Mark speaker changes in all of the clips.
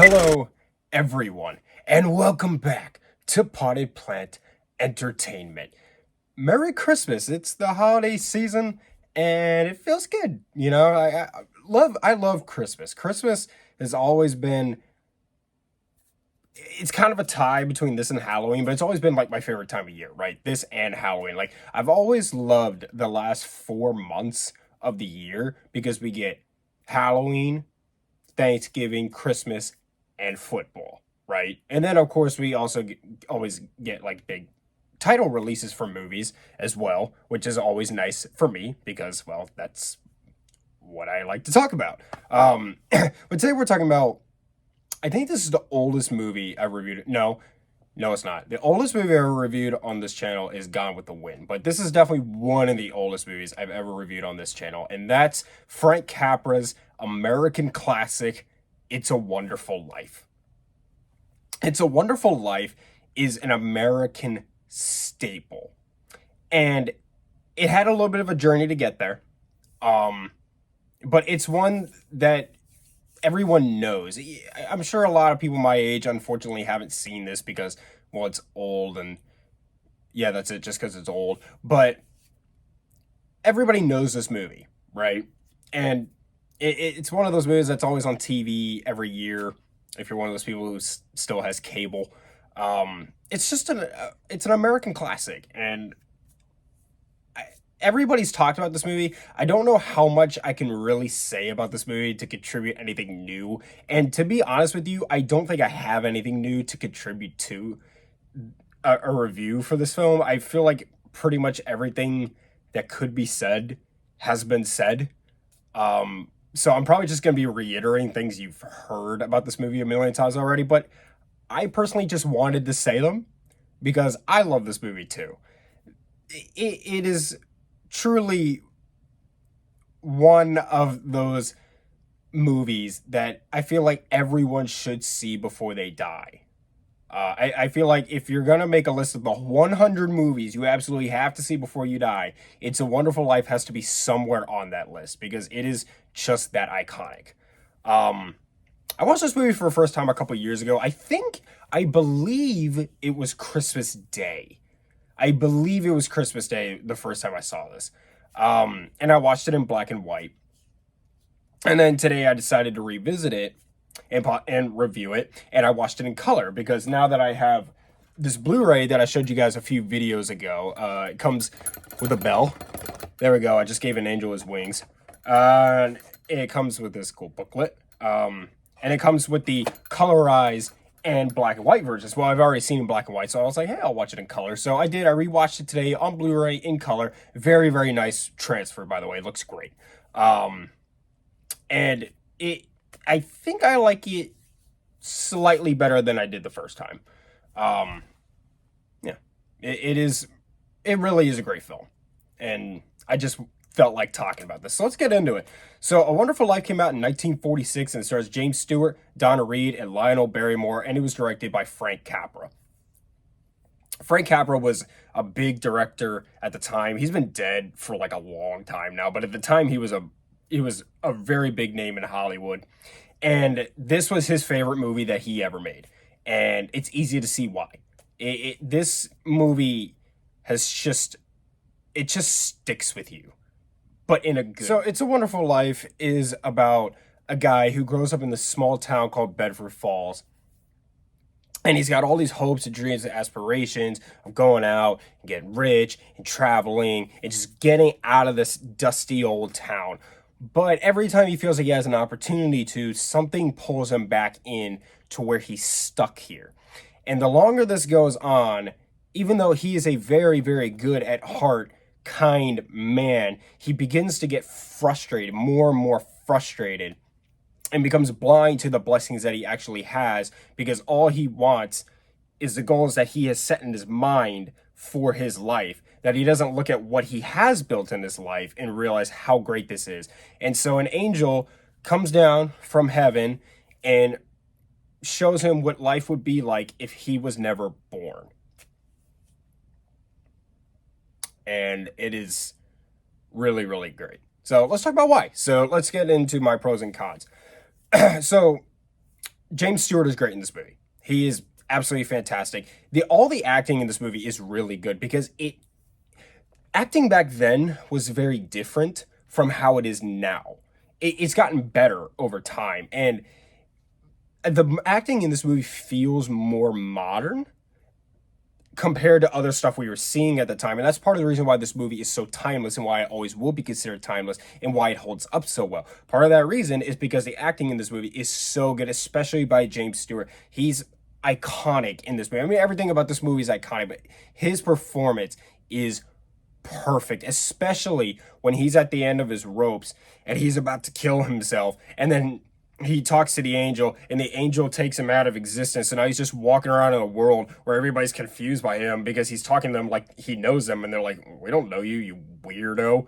Speaker 1: Hello, everyone, and welcome back to Potted Plant Entertainment. Merry Christmas! It's the holiday season, and it feels good. I love Christmas. Christmas has always been. It's kind of a tie between this and Halloween, but it's always been like my favorite time of year, right? This and Halloween. Like I've always loved the last 4 months of the year because we get Halloween, Thanksgiving, Christmas, and football, right? And then of course we also always get like big title releases for movies as well, which is always nice for me because well, that's what I like to talk about. But today we're talking about. I think this is the oldest movie I've reviewed. No, no, it's not. The oldest movie I ever reviewed on this channel is Gone with the Wind, but this is definitely one of the oldest movies I've ever reviewed on this channel, and that's Frank Capra's American classic, It's a Wonderful Life. It's a Wonderful Life is an American staple, and it had a little bit of a journey to get there. Um, but it's one that everyone knows. I'm sure a lot of people my age unfortunately haven't seen this because well it's old and yeah, that's it, just because it's old. But everybody knows this movie, right? And it's one of those movies that's always on TV every year. If you're one of those people who still has cable, it's just it's an American classic, and everybody's talked about this movie. I don't know how much I can really say about this movie to contribute anything new. And to be honest with you, I don't think I have anything new to contribute to a review for this film. I feel like pretty much everything that could be said has been said. So I'm probably just going to be reiterating things you've heard about this movie a million times already. But I personally just wanted to say them because I love this movie too. It is truly one of those movies that I feel like everyone should see before they die. I feel like if you're going to make a list of the 100 movies you absolutely have to see before you die, It's a Wonderful Life has to be somewhere on that list because it is just that iconic. I watched this movie for the first time a couple years ago. I believe it was Christmas Day. I believe it was Christmas Day the first time I saw this. And I watched it in black and white. And then today I decided to revisit it and review it. And I watched it in color because now that I have this Blu-ray that I showed you guys a few videos ago, it comes with a bell. There we go. I just gave an angel his wings. It comes with this cool booklet. And it comes with the colorized and black and white versions. Well, I've already seen in black and white, so I was like, hey, I'll watch it in color. So I did. I rewatched it today on Blu-ray in color. Very, very nice transfer, by the way. It looks great. And I think I like it slightly better than I did the first time. Yeah, it really is a great film. And I just felt like talking about this. So let's get into it. So A Wonderful Life came out in 1946 and stars James Stewart, Donna Reed, and Lionel Barrymore, and it was directed by Frank Capra. Frank Capra was a big director at the time. He's been dead for like a long time now, but at the time he was a very big name in Hollywood. And this was his favorite movie that he ever made. And it's easy to see why. This movie has it just sticks with you, but in a good. So It's a Wonderful Life is about a guy who grows up in this small town called Bedford Falls. And he's got all these hopes and dreams and aspirations of going out and getting rich and traveling and just getting out of this dusty old town. But every time he feels like he has an opportunity to, something pulls him back in to where he's stuck here. And the longer this goes on, even though he is a very, very good at heart, kind man, he begins to get frustrated, more and more frustrated, and becomes blind to the blessings that he actually has because all he wants is the goals that he has set in his mind for his life, that he doesn't look at what he has built in his life and realize how great this is. And so an angel comes down from heaven and shows him what life would be like if he was never born. And it is really, really great. So let's talk about why. So let's get into my pros and cons. So James Stewart is great in this movie. He is absolutely fantastic. All the acting in this movie is really good because it acting back then was very different from how it is now. It's gotten better over time, and the acting in this movie feels more modern compared to other stuff we were seeing at the time. And that's part of the reason why this movie is so timeless and why it always will be considered timeless and why it holds up so well. Part of that reason is because the acting in this movie is so good, especially by James Stewart. He's iconic in this movie. I mean, everything about this movie is iconic, but his performance is perfect, especially when he's at the end of his ropes and he's about to kill himself. And then he talks to the angel, and the angel takes him out of existence. And now he's just walking around in a world where everybody's confused by him because he's talking to them like he knows them, and they're like, "We don't know you, you weirdo."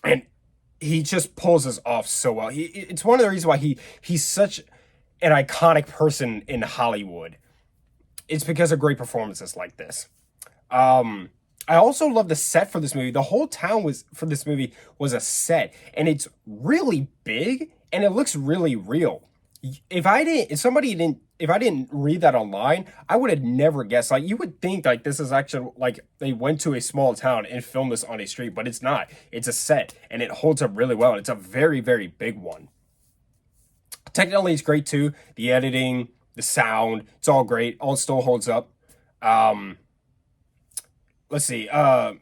Speaker 1: And he just pulls us off so well. It's one of the reasons why he's such an iconic person in Hollywood. It's because of great performances like this. I also love the set for this movie. The whole town was for this movie was a set, and it's really big and it looks really real. If I didn't read that online, I would have never guessed. Like, you would think like this is actually like they went to a small town and filmed this on a street, but it's not. It's a set, and it holds up really well. And it's a very, very big one. Technically, it's great too. The editing, the sound, it's all great. All still holds up. Um, let's see. And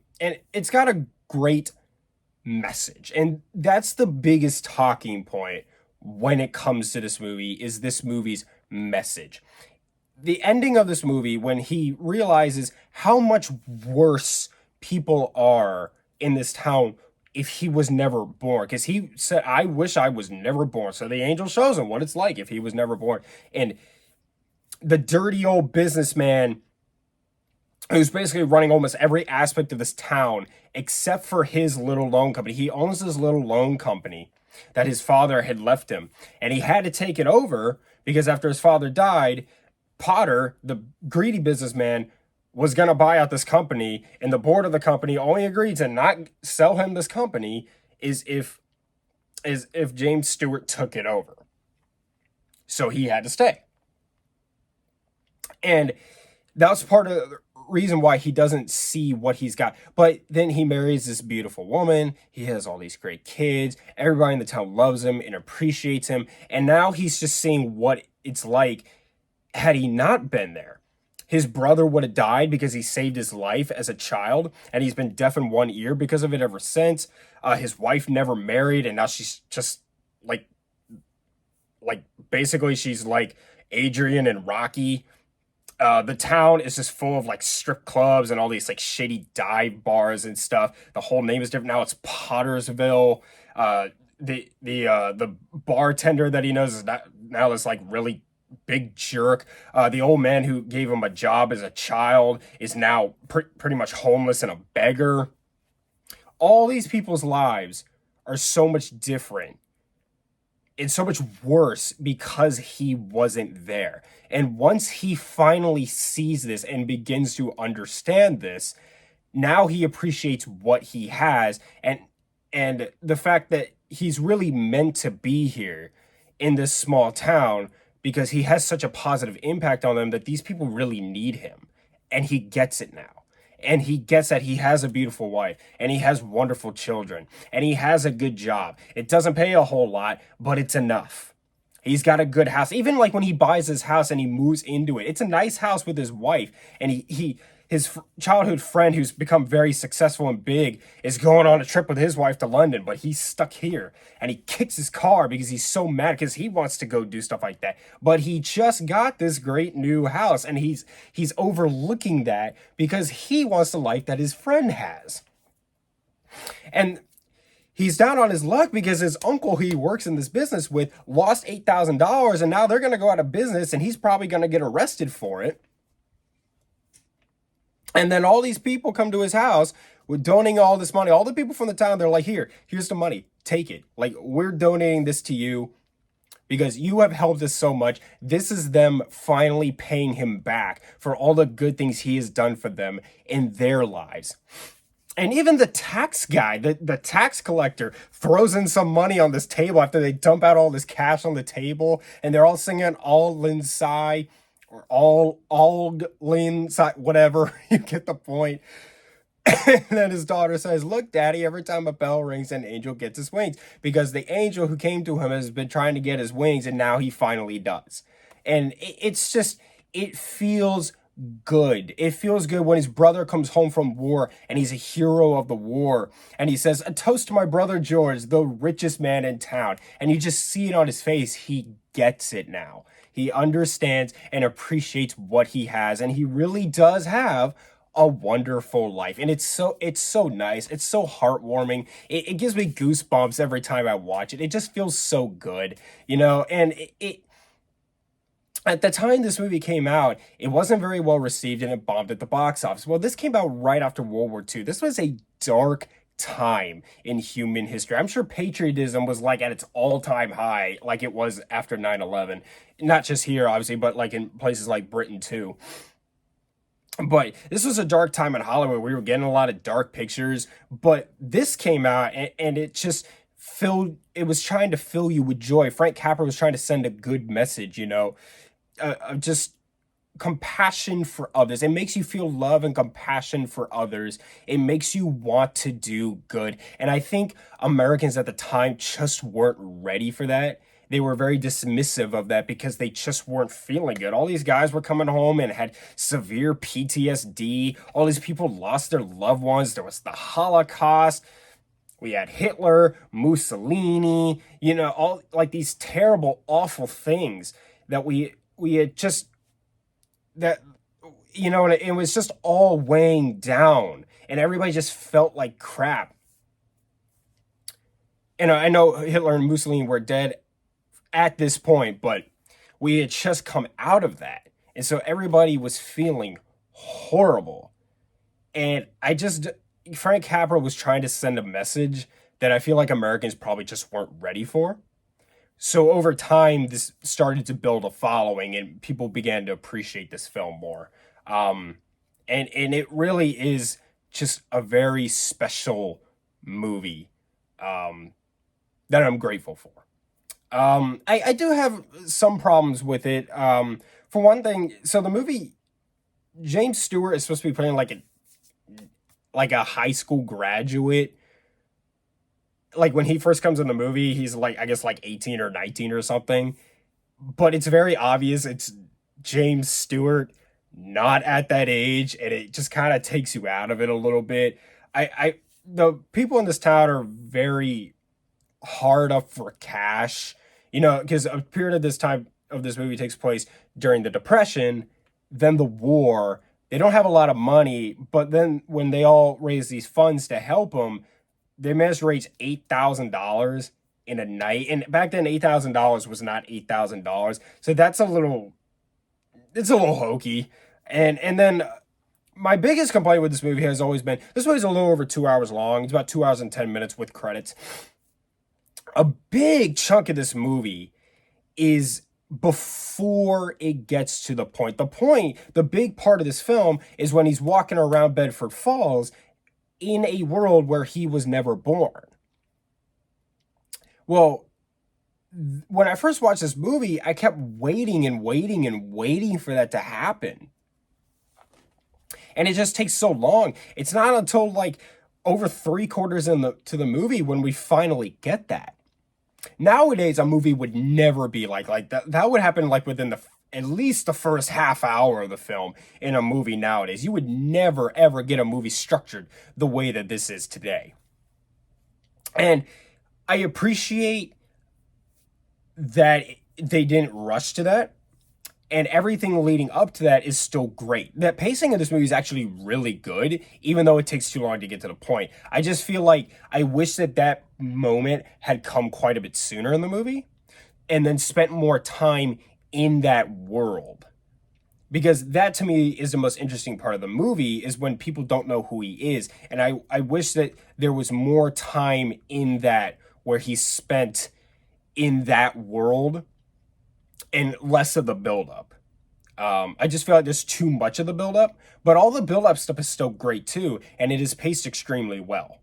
Speaker 1: it's got a great message, and that's the biggest talking point when it comes to this movie is this movie's message. The ending of this movie, when he realizes how much worse people are in this town if he was never born, because he said, "I wish I was never born." So the angel shows him what it's like if he was never born. And the dirty old businessman who's basically running almost every aspect of this town except for his little loan company. He owns this little loan company that his father had left him, and he had to take it over because after his father died, Potter, the greedy businessman, was going to buy out this company, and the board of the company only agreed to not sell him this company is if James Stewart took it over. So he had to stay. And that was part of the reason why he doesn't see what he's got. But then he marries this beautiful woman. He has all these great kids. Everybody in the town loves him and appreciates him. And now he's just seeing what it's like had he not been there. His brother would have died because he saved his life as a child, and he's been deaf in one ear because of it ever since. His wife never married, and now she's just like, basically she's like Adrian and Rocky. The town is just full of like strip clubs and all these like shady dive bars and stuff. The whole name is different now. It's Pottersville. The bartender that he knows is now this like really big jerk. The old man who gave him a job as a child is now pretty much homeless and a beggar. All these people's lives are so much different. It's so much worse because he wasn't there. And once he finally sees this and begins to understand this, now he appreciates what he has, and the fact that he's really meant to be here in this small town because he has such a positive impact on them that these people really need him. And he gets it now. And he gets that he has a beautiful wife, and he has wonderful children, and he has a good job. It doesn't pay a whole lot, but it's enough. He's got a good house. Even like when he buys his house and he moves into it, it's a nice house with his wife. And his childhood friend, who's become very successful and big, is going on a trip with his wife to London, but he's stuck here. And he kicks his car because he's so mad because he wants to go do stuff like that. But he just got this great new house, and he's overlooking that because he wants the life that his friend has. And he's down on his luck because his uncle, who he works in this business with, lost $8,000, and now they're going to go out of business, and he's probably going to get arrested for it. And then all these people come to his house with donating all this money. All the people from the town, they're like, here's the money. Take it. Like, we're donating this to you because you have helped us so much. This is them finally paying him back for all the good things he has done for them in their lives. And even the tax guy, the tax collector, throws in some money on this table after they dump out all this cash on the table, and they're all singing "All Lin Sai" or "All Lin Sai," whatever. You get the point. And then his daughter says, "Look, Daddy, every time a bell rings, an angel gets his wings because the angel who came to him has been trying to get his wings, and now he finally does." And it's just, it feels good. It feels good when his brother comes home from war and he's a hero of the war. And he says, "A toast to my brother George, the richest man in town." And you just see it on his face. He gets it now. He understands and appreciates what he has. And he really does have a wonderful life. And it's so nice. It's so heartwarming. It gives me goosebumps every time I watch it. It just feels so good, and it at the time this movie came out, it wasn't very well received and it bombed at the box office. Well, this came out right after World War II. This was a dark time in human history. I'm sure patriotism was like at its all-time high, like it was after 9/11. Not just here, obviously, but like in places like Britain too. But this was a dark time in Hollywood. We were getting a lot of dark pictures, but this came out and it just it was trying to fill you with joy. Frank Capra was trying to send a good message, just compassion for others. It makes you feel love and compassion for others. It makes you want to do good. And I think Americans at the time just weren't ready for that. They were very dismissive of that because they just weren't feeling good. All these guys were coming home and had severe PTSD. All these people lost their loved ones. There was the Holocaust. We had Hitler, Mussolini, all like these terrible, awful things that we had just that and it was just all weighing down, and everybody just felt like crap. And I know Hitler and Mussolini were dead at this point, but we had just come out of that, and so everybody was feeling horrible. And Frank Capra was trying to send a message that I feel like Americans probably just weren't ready for. So over time, this started to build a following, and people began to appreciate this film more. Um, and it really is just a very special movie, um, that I'm grateful for. I do have some problems with it. For one thing, so the movie, James Stewart is supposed to be playing like a high school graduate. Like when he first comes in the movie, he's like, I guess, like 18 or 19 or something. But it's very obvious it's James Stewart not at that age, and it just kind of takes you out of it a little bit. The people in this town are very hard up for cash, because a period of this time of this movie takes place during the Depression, then the war. They don't have a lot of money, but then when they all raise these funds to help them, they managed to raise $8,000 in a night. And back then, $8,000 was not $8,000. So it's a little hokey. And then my biggest complaint with this movie has always been this movie's a little over 2 hours long. It's about 2 hours and 10 minutes with credits. A big chunk of this movie is before it gets to the point. The big part of this film is when he's walking around Bedford Falls in a world where he was never born. Well, when I first watched this movie, I kept waiting and waiting and waiting for that to happen. And it just takes so long. It's not until like over three-quarters to the movie when we finally get that. Nowadays, a movie would never be like that. That would happen like within at least the first half hour of the film in a movie nowadays. You would never ever get a movie structured the way that this is today. And I appreciate that they didn't rush to that. And everything leading up to that is still great. The pacing of this movie is actually really good, even though it takes too long to get to the point. I just feel like I wish that moment had come quite a bit sooner in the movie and then spent more time in that world. Because that to me is the most interesting part of the movie is when people don't know who he is. And I wish that there was more time in that where he spent in that world and less of the buildup. I just feel like there's too much of the build-up, but all the build-up stuff is still great too, and it is paced extremely well.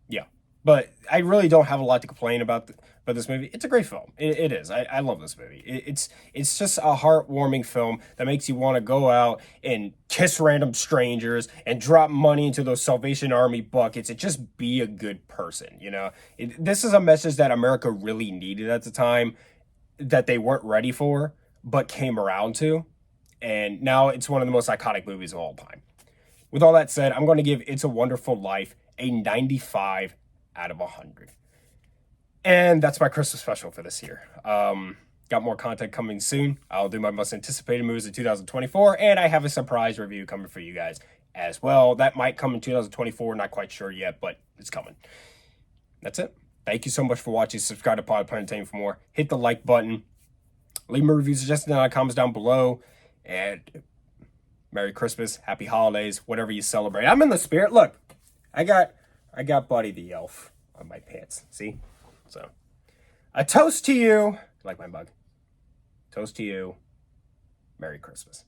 Speaker 1: Yeah, but I really don't have a lot to complain about this movie. It's a great film. It is. I love this movie. It's just a heartwarming film that makes you want to go out and kiss random strangers and drop money into those Salvation Army buckets and just be a good person. You know, this is a message that America really needed at the time, that they weren't ready for, but came around to. And now it's one of the most iconic movies of all time. With all that said, I'm going to give It's a Wonderful Life a 95 out of 100. And that's my Christmas special for this year. Got more content coming soon. I'll do my most anticipated movies of 2024, and I have a surprise review coming for you guys as well. That might come in 2024, not quite sure yet, but it's coming. That's it. Thank you so much for watching. Subscribe to Pod Planetarium for more. Hit the like button. Leave me a review suggestions in the comments down below. And Merry Christmas, Happy Holidays, whatever you celebrate. I'm in the spirit. Look, I got Buddy the Elf on my pants. See? So, a toast to you. Like my mug. Toast to you. Merry Christmas.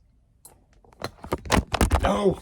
Speaker 1: No.